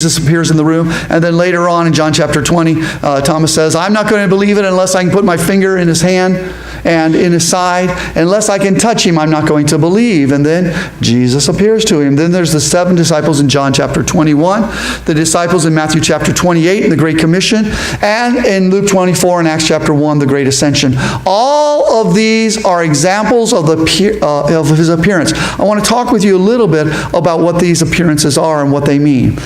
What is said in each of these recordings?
Jesus appears in the room, and then later on in John chapter 20, Thomas says, I'm not going to believe it unless I can put my finger in his hand and in his side. Unless I can touch him, I'm not going to believe. And then Jesus appears to him. Then there's the 7 disciples in John chapter 21, the disciples in Matthew chapter 28 in the Great Commission, and in Luke 24 and Acts chapter 1, the Great Ascension. All of these are examples of his appearance. I want to talk with you a little bit about what these appearances are and what they mean.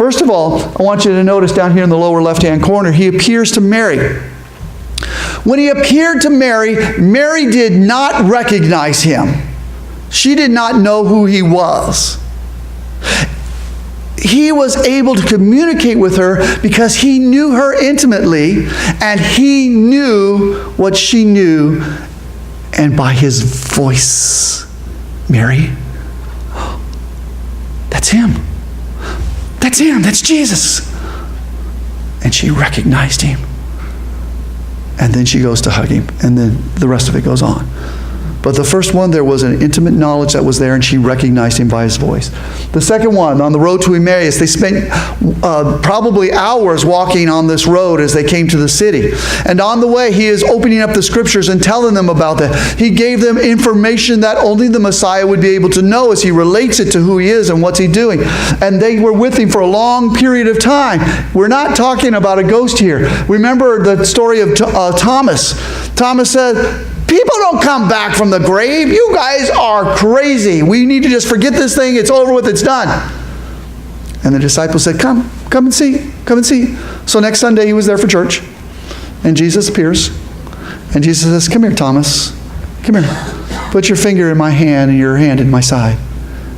First of all, I want you to notice down here in the lower left-hand corner, he appears to Mary. When he appeared to Mary, Mary did not recognize him. She did not know who he was. He was able to communicate with her because he knew her intimately, and he knew what she knew, and by his voice, Mary, that's him. That's him. That's Jesus. And she recognized him. And then she goes to hug him. And then the rest of it goes on. But the first one, there was an intimate knowledge that was there, and she recognized him by his voice. The second one, on the road to Emmaus, they spent probably hours walking on this road as they came to the city. And on the way, he is opening up the scriptures and telling them about that. He gave them information that only the Messiah would be able to know as he relates it to who he is and what's he doing. And they were with him for a long period of time. We're not talking about a ghost here. Remember the story of Thomas. Thomas said, people don't come back from the grave. You guys are crazy. We need to just forget this thing. It's over with. It's done. And the disciples said, come and see. Come and see. So next Sunday he was there for church. And Jesus appears. And Jesus says, come here, Thomas. Come here. Put your finger in my hand and your hand in my side.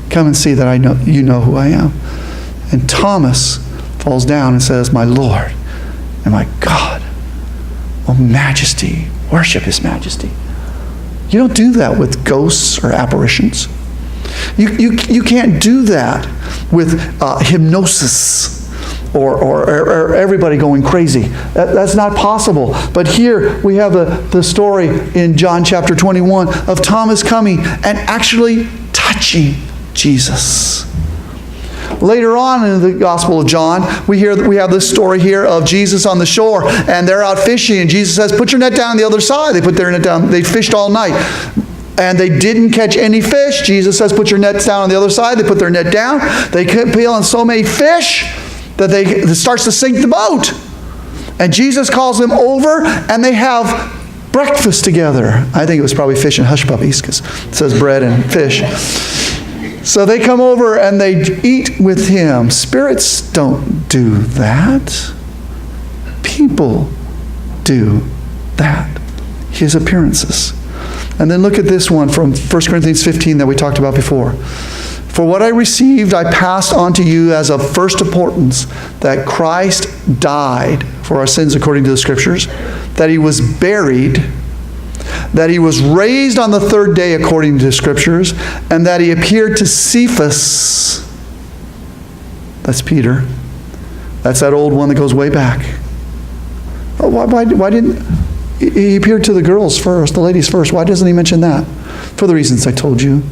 Come and see that I know you know who I am. And Thomas falls down and says, my Lord and my God. Oh, majesty. Worship his majesty. You don't do that with ghosts or apparitions. You can't do that with hypnosis or everybody going crazy. That's not possible. But here we have the story in John chapter 21 of Thomas coming and actually touching Jesus. Later on in the Gospel of John, we have this story here of Jesus on the shore, and they're out fishing, and Jesus says, put your net down the other side. They put their net down. They fished all night, and they didn't catch any fish. Jesus says, put your nets down on the other side. They put their net down. They peel on so many fish that it starts to sink the boat. And Jesus calls them over, and they have breakfast together. I think it was probably fish and hush puppies, because it says bread and fish. So they come over and they eat with him. Spirits don't do that. People do that. His appearances. And then look at this one from 1 Corinthians 15 that we talked about before. For what I received, I passed on to you as of first importance, that Christ died for our sins according to the Scriptures, that he was buried, that he was raised on the third day according to the Scriptures, and that he appeared to Cephas. That's Peter. That's that old one that goes way back. Why didn't he appear to the girls first, the ladies first? Why doesn't he mention that? For the reasons I told you.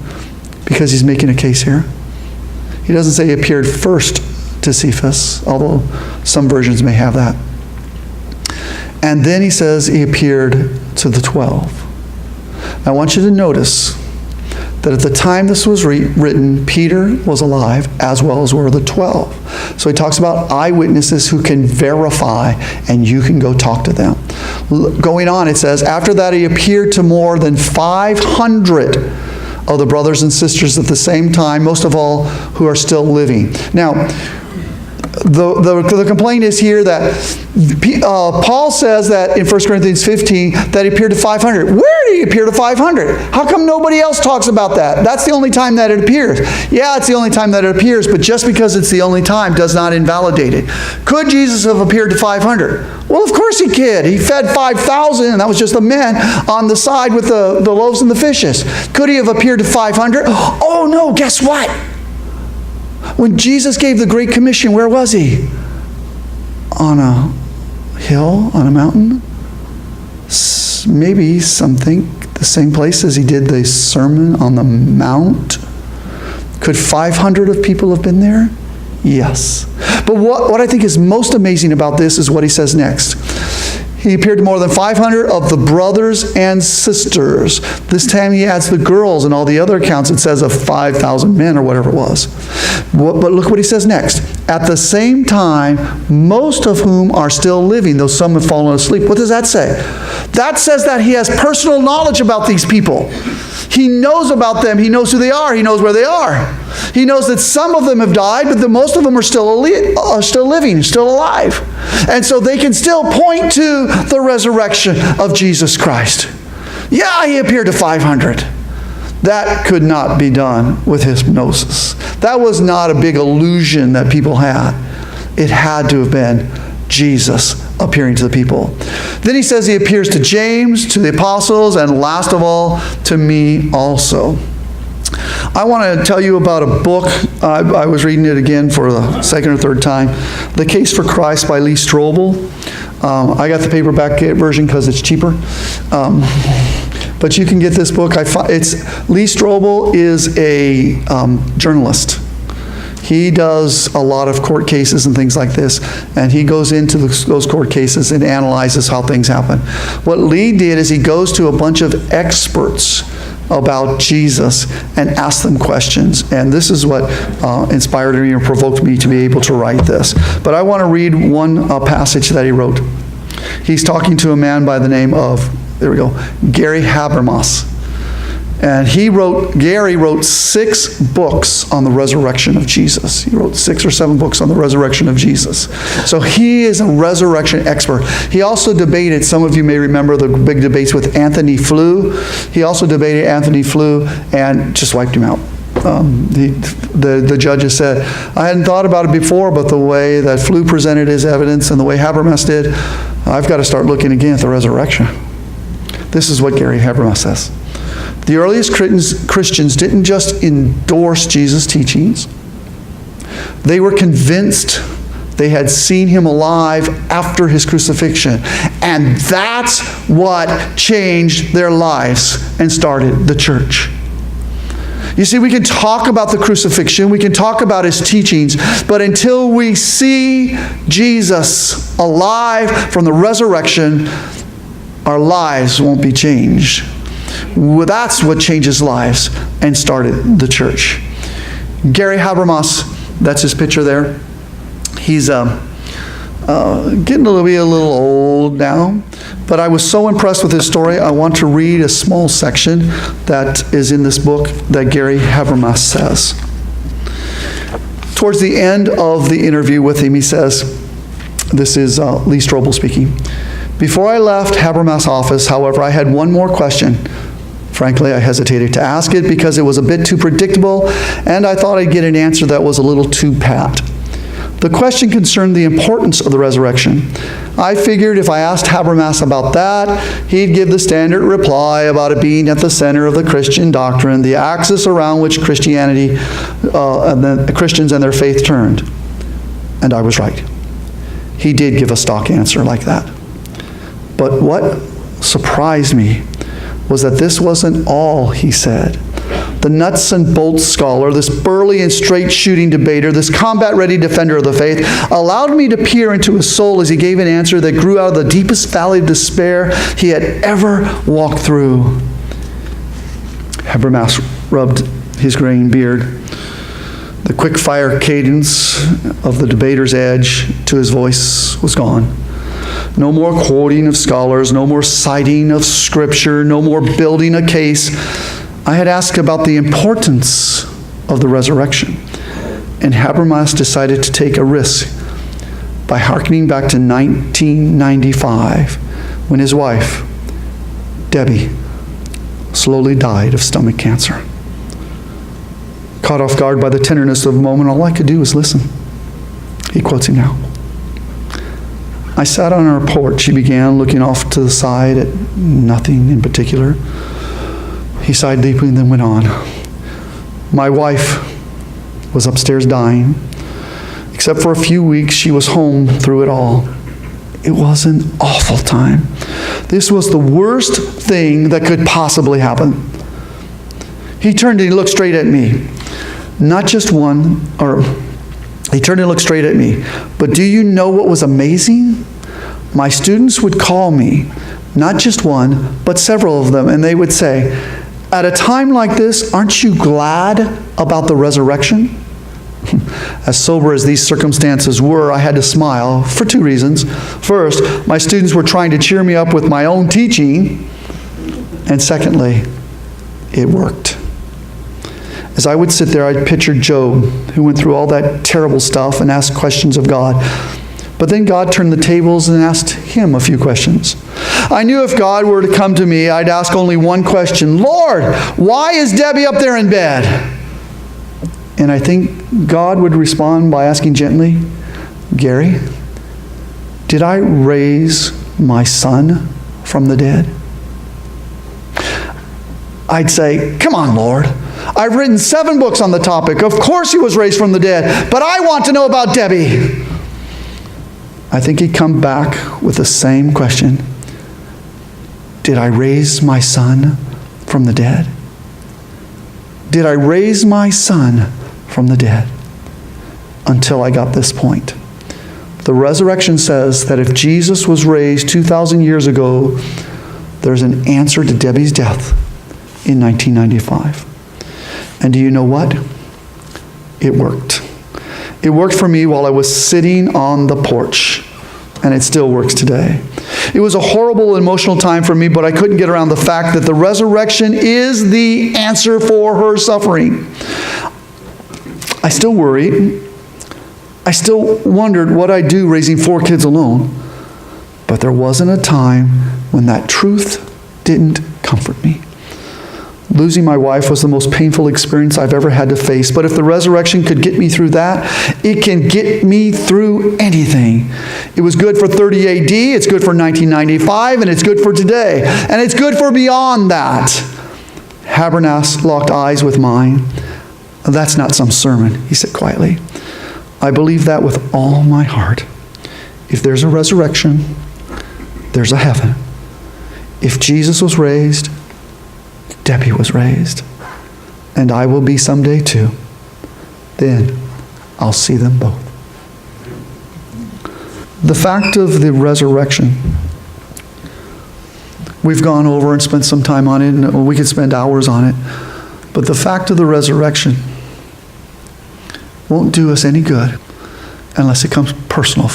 Because he's making a case here. He doesn't say he appeared first to Cephas, although some versions may have that. And then he says he appeared to the 12. I want you to notice that at the time this was written, Peter was alive, as well as were the 12. So he talks about eyewitnesses who can verify, and you can go talk to them. Going on, it says, after that he appeared to more than 500 of the brothers and sisters at the same time, most of all who are still living. Now, the complaint is here that Paul says that in 1 Corinthians 15 that he appeared to 500. Where did he appear to 500? How come nobody else talks about that? That's the only time that it appears. Yeah, it's the only time that it appears, but just because it's the only time does not invalidate it. Could Jesus have appeared to 500? Well, of course he could. He fed 5,000, and that was just the men on the side with the loaves and the fishes. Could he have appeared to 500? Oh no, guess what? When Jesus gave the Great Commission, where was he? On a hill, on a mountain? Maybe something, the same place as he did the Sermon on the Mount. Could 500 of people have been there? Yes. But what I think is most amazing about this is what he says next. He appeared to more than 500 of the brothers and sisters. This time he adds the girls, and all the other accounts it says of 5,000 men or whatever it was. But look what he says next. At the same time, most of whom are still living, though some have fallen asleep. What does that say? That says that he has personal knowledge about these people. He knows about them. He knows who they are. He knows where they are. He knows that some of them have died, but that most of them are still living, still alive. And so they can still point to the resurrection of Jesus Christ. Yeah, he appeared to 500. That could not be done with hypnosis. That was not a big illusion that people had. It had to have been Jesus appearing to the people. Then he says he appears to James, to the apostles, and last of all, to me also. I want to tell you about a book. I was reading it again for the second or third time. The Case for Christ by Lee Strobel. I got the paperback version because it's cheaper. But you can get this book. Lee Strobel is a journalist. He does a lot of court cases and things like this, and he goes into those court cases and analyzes how things happen. What Lee did is he goes to a bunch of experts about Jesus and asks them questions, and this is what inspired me or provoked me to be able to write this. But I want to read one passage that he wrote. He's talking to a man by the name of, Gary Habermas. And Gary wrote 6 books on the resurrection of Jesus. He wrote 6 or 7 books on the resurrection of Jesus. So he is a resurrection expert. He also debated, some of you may remember the big debates with Anthony Flew. He also debated Anthony Flew and just wiped him out. The judges said, I hadn't thought about it before, but the way that Flew presented his evidence and the way Habermas did, I've got to start looking again at the resurrection. This is what Gary Habermas says. The earliest Christians didn't just endorse Jesus' teachings. They were convinced they had seen him alive after his crucifixion. And that's what changed their lives and started the church. You see, we can talk about the crucifixion, we can talk about his teachings, but until we see Jesus alive from the resurrection, our lives won't be changed. Well, that's what changes lives and started the church. Gary Habermas, that's his picture there. He's getting to be a little old now, but I was so impressed with his story, I want to read a small section that is in this book that Gary Habermas says. Towards the end of the interview with him, he says, this is Lee Strobel speaking, before I left Habermas' office, however, I had one more question. Frankly, I hesitated to ask it because it was a bit too predictable, and I thought I'd get an answer that was a little too pat. The question concerned the importance of the resurrection. I figured if I asked Habermas about that, he'd give the standard reply about it being at the center of the Christian doctrine, the axis around which Christianity, and the Christians and their faith turned. And I was right. He did give a stock answer like that. But what surprised me was that this wasn't all he said. The nuts and bolts scholar, this burly and straight shooting debater, this combat-ready defender of the faith, allowed me to peer into his soul as he gave an answer that grew out of the deepest valley of despair he had ever walked through. Habermas rubbed his graying beard. The quick-fire cadence of the debater's edge to his voice was gone. No more quoting of scholars, no more citing of scripture, no more building a case. I had asked about the importance of the resurrection, and Habermas decided to take a risk by hearkening back to 1995 when his wife, Debbie, slowly died of stomach cancer. Caught off guard by the tenderness of the moment, all I could do was listen. He quotes him now. I sat on our porch. He began, looking off to the side at nothing in particular. He sighed deeply and then went on. My wife was upstairs dying. Except for a few weeks, she was home through it all. It was an awful time. This was the worst thing that could possibly happen. He turned and he looked straight at me. Not just one, or He turned and looked straight at me. But do you know what was amazing? My students would call me, not just one, but several of them, and they would say, at a time like this, aren't you glad about the resurrection? As sober as these circumstances were, I had to smile for two reasons. First, my students were trying to cheer me up with my own teaching. And secondly, it worked. As I would sit there, I'd picture Job, who went through all that terrible stuff and asked questions of God. But then God turned the tables and asked him a few questions. I knew if God were to come to me, I'd ask only one question. Lord, why is Debbie up there in bed? And I think God would respond by asking gently, Gary, did I raise my son from the dead? I'd say, come on, Lord. I've written 7 books on the topic. Of course he was raised from the dead, but I want to know about Debbie. I think he'd come back with the same question. Did I raise my son from the dead? Did I raise my son from the dead? Until I got this point. The resurrection says that if Jesus was raised 2,000 years ago, there's an answer to Debbie's death in 1995. And do you know what? It worked. It worked for me while I was sitting on the porch, and it still works today. It was a horrible emotional time for me, but I couldn't get around the fact that the resurrection is the answer for her suffering. I still worried. I still wondered what I'd do raising 4 kids alone. But there wasn't a time when that truth didn't comfort me. Losing my wife was the most painful experience I've ever had to face. But if the resurrection could get me through that, it can get me through anything. It was good for 30 AD, it's good for 1995, and it's good for today. And it's good for beyond that. Habermas locked eyes with mine. That's not some sermon, he said quietly. I believe that with all my heart. If there's a resurrection, there's a heaven. If Jesus was raised, Debbie was raised, and I will be someday too. Then I'll see them both. The fact of the resurrection, we've gone over and spent some time on it, and we could spend hours on it, but the fact of the resurrection won't do us any good unless it comes personal.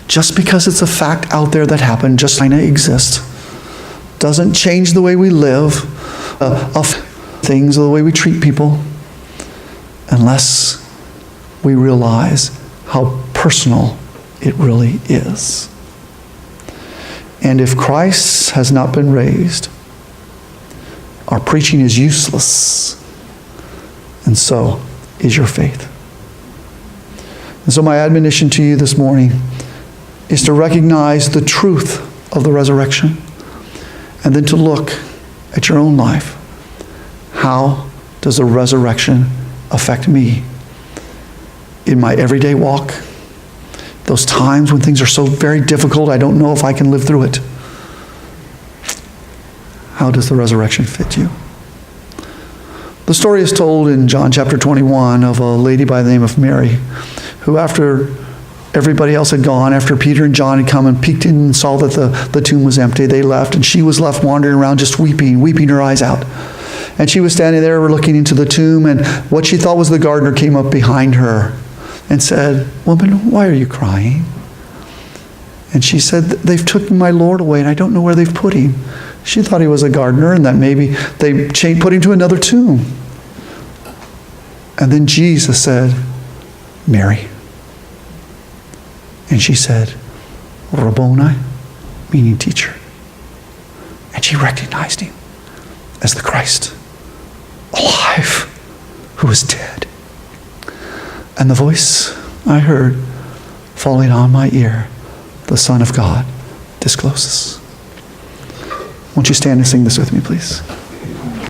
Just because it's a fact out there that happened, just like it exists, doesn't change the way we live, of things, or the way we treat people, unless we realize how personal it really is. And if Christ has not been raised, our preaching is useless, and so is your faith. And so my admonition to you this morning is to recognize the truth of the resurrection, and then to look at your own life. How does the resurrection affect me in my everyday walk? Those times when things are so very difficult, I don't know if I can live through it. How does the resurrection fit you? The story is told in John chapter 21 of a lady by the name of Mary, who after everybody else had gone, after Peter and John had come and peeked in and saw that the tomb was empty, they left, and she was left wandering around just weeping her eyes out. And she was standing there looking into the tomb, and what she thought was the gardener came up behind her and said, "Woman, why are you crying?" And she said, "They've taken my Lord away, and I don't know where they've put him." She thought he was a gardener, and that maybe they put him to another tomb. And then Jesus said, "Mary." And she said, "Rabboni," meaning teacher. And she recognized him as the Christ, alive, who was dead. And the voice I heard falling on my ear, the Son of God, discloses. Won't you stand and sing this with me, please?